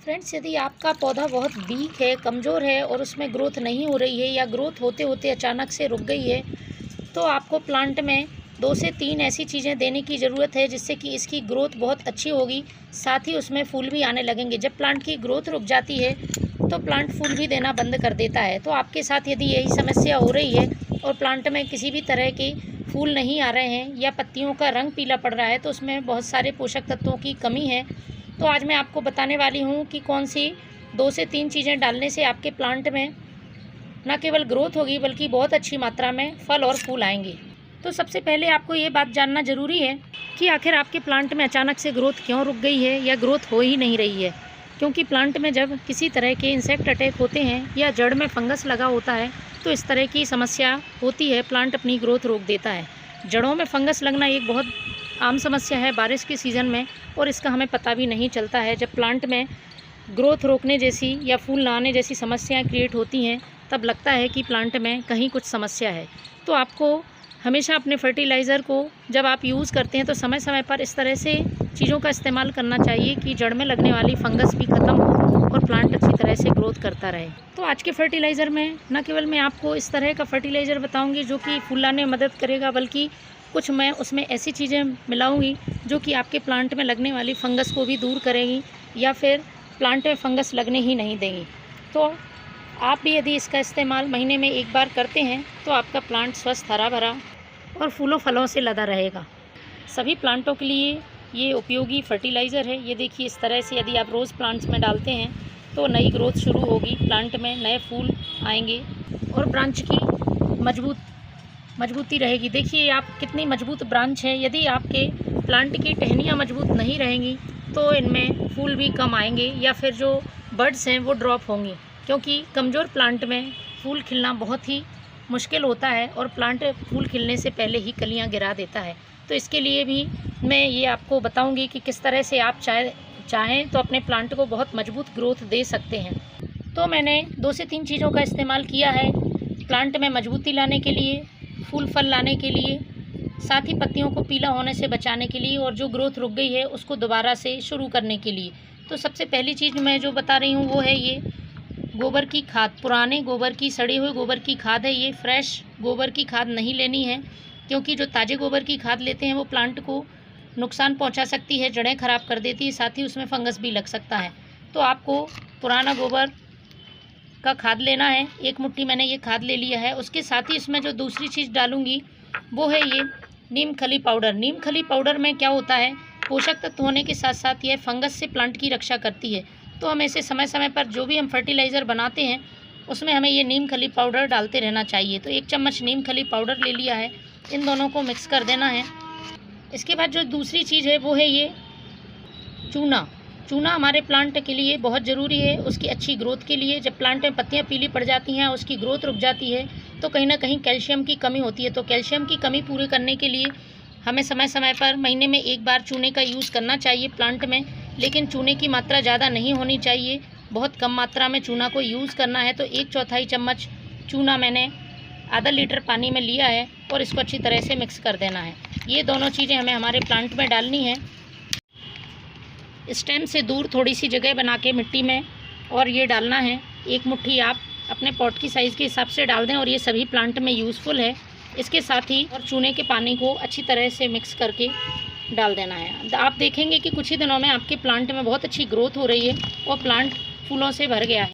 Friends, यदि आपका पौधा बहुत वीक है, कमज़ोर है और उसमें ग्रोथ नहीं हो रही है या ग्रोथ होते होते अचानक से रुक गई है, तो आपको प्लांट में 2 से 3 ऐसी चीज़ें देने की ज़रूरत है जिससे कि इसकी ग्रोथ बहुत अच्छी होगी। साथ ही उसमें फूल भी आने लगेंगे। जब प्लांट की ग्रोथ रुक जाती है तो प्लांट फूल भी देना बंद कर देता है। तो आपके साथ यदि यही समस्या हो रही है और प्लांट में किसी भी तरह के फूल नहीं आ रहे हैं या पत्तियों का रंग पीला पड़ रहा है, तो उसमें बहुत सारे पोषक तत्वों की कमी है। तो आज मैं आपको बताने वाली हूँ कि कौन सी 2 से 3 चीज़ें डालने से आपके प्लांट में न केवल ग्रोथ होगी बल्कि बहुत अच्छी मात्रा में फल और फूल आएंगे। तो सबसे पहले आपको ये बात जानना ज़रूरी है कि आखिर आपके प्लांट में अचानक से ग्रोथ क्यों रुक गई है या ग्रोथ हो ही नहीं रही है। क्योंकि प्लांट में जब किसी तरह के इंसेक्ट अटैक होते हैं या जड़ में फंगस लगा होता है तो इस तरह की समस्या होती है, प्लांट अपनी ग्रोथ रोक देता है। जड़ों में फंगस लगना एक बहुत आम समस्या है बारिश के सीज़न में, और इसका हमें पता भी नहीं चलता है। जब प्लांट में ग्रोथ रोकने जैसी या फूल ना आने जैसी समस्याएं क्रिएट होती हैं तब लगता है कि प्लांट में कहीं कुछ समस्या है। तो आपको हमेशा अपने फर्टिलाइज़र को जब आप यूज़ करते हैं तो समय समय पर इस तरह से चीज़ों का इस्तेमाल करना चाहिए कि जड़ में लगने वाली फंगस भी ख़त्म हो और प्लांट अच्छी तरह से ग्रोथ करता रहे। तो आज के फर्टिलाइज़र में न केवल मैं आपको इस तरह का फर्टिलाइज़र बताऊंगी जो कि फूल लाने में मदद करेगा, बल्कि कुछ मैं उसमें ऐसी चीज़ें मिलाऊंगी जो कि आपके प्लांट में लगने वाली फंगस को भी दूर करेंगी या फिर प्लांट में फंगस लगने ही नहीं देंगी। तो आप भी यदि इसका इस्तेमाल महीने में एक बार करते हैं तो आपका प्लांट स्वस्थ, हरा भरा और फूलों फलों से लदा रहेगा। सभी प्लांटों के लिए ये उपयोगी फर्टिलाइज़र है। ये देखिए, इस तरह से यदि आप रोज़ प्लांट्स में डालते हैं तो नई ग्रोथ शुरू होगी, प्लांट में नए फूल आएंगे और ब्रांच की मजबूती रहेगी। देखिए आप कितनी मजबूत ब्रांच है। यदि आपके प्लांट की टहनियाँ मजबूत नहीं रहेंगी तो इनमें फूल भी कम आएंगे या फिर जो बड्स हैं वो ड्रॉप होंगी, क्योंकि कमज़ोर प्लांट में फूल खिलना बहुत ही मुश्किल होता है और प्लांट फूल खिलने से पहले ही कलियां गिरा देता है। तो इसके लिए भी मैं ये आपको बताऊंगी कि किस तरह से आप चाहें तो अपने प्लांट को बहुत मजबूत ग्रोथ दे सकते हैं। तो मैंने 2 से 3 चीज़ों का इस्तेमाल किया है प्लांट में मजबूती लाने के लिए, फूल फल लाने के लिए, साथ ही पत्तियों को पीला होने से बचाने के लिए और जो ग्रोथ रुक गई है उसको दोबारा से शुरू करने के लिए। तो सबसे पहली चीज़ मैं जो बता रही हूँ वो है ये गोबर की खाद। पुराने गोबर की, सड़ी हुई गोबर की खाद है ये। फ्रेश गोबर की खाद नहीं लेनी है, क्योंकि जो ताज़े गोबर की खाद लेते हैं वो प्लांट को नुकसान पहुंचा सकती है, जड़ें खराब कर देती है, साथ ही उसमें फंगस भी लग सकता है। तो आपको पुराना गोबर का खाद लेना है। 1 मुट्ठी मैंने ये खाद ले लिया है। उसके साथ ही इसमें जो दूसरी चीज़ डालूँगी वो है ये नीम खली पाउडर। नीम खली पाउडर में क्या होता है, पोषक तत्व होने के साथ साथ यह फंगस से प्लांट की रक्षा करती है। तो हमें इसे समय समय पर जो भी हम फर्टिलाइज़र बनाते हैं उसमें हमें ये नीम खली पाउडर डालते रहना चाहिए। तो 1 चम्मच नीम खली पाउडर ले लिया है, इन दोनों को मिक्स कर देना है। इसके बाद जो दूसरी चीज़ है वो है ये चूना। चूना हमारे प्लांट के लिए बहुत ज़रूरी है, उसकी अच्छी ग्रोथ के लिए। जब प्लांट में पत्तियां पीली पड़ जाती हैं, उसकी ग्रोथ रुक जाती है तो कहीं ना कहीं कैल्शियम की कमी होती है। तो कैल्शियम की कमी पूरी करने के लिए हमें समय समय पर महीने में 1 बार चूने का यूज़ करना चाहिए प्लांट में, लेकिन चूने की मात्रा ज़्यादा नहीं होनी चाहिए, बहुत कम मात्रा में चूना को यूज़ करना है। तो 1/4 चम्मच चूना मैंने आधा लीटर पानी में लिया है और इसको अच्छी तरह से मिक्स कर देना है। ये दोनों चीज़ें हमें हमारे प्लांट में डालनी है। स्टेम से दूर थोड़ी सी जगह बना के मिट्टी में और ये डालना है। 1 मुट्ठी आप अपने पॉट की साइज़ के हिसाब से डाल दें और ये सभी प्लांट में यूज़फुल है। इसके साथ ही और चूने के पानी को अच्छी तरह से मिक्स करके डाल देना है। आप देखेंगे कि कुछ ही दिनों में आपके प्लांट में बहुत अच्छी ग्रोथ हो रही है और प्लांट फूलों से भर गया है।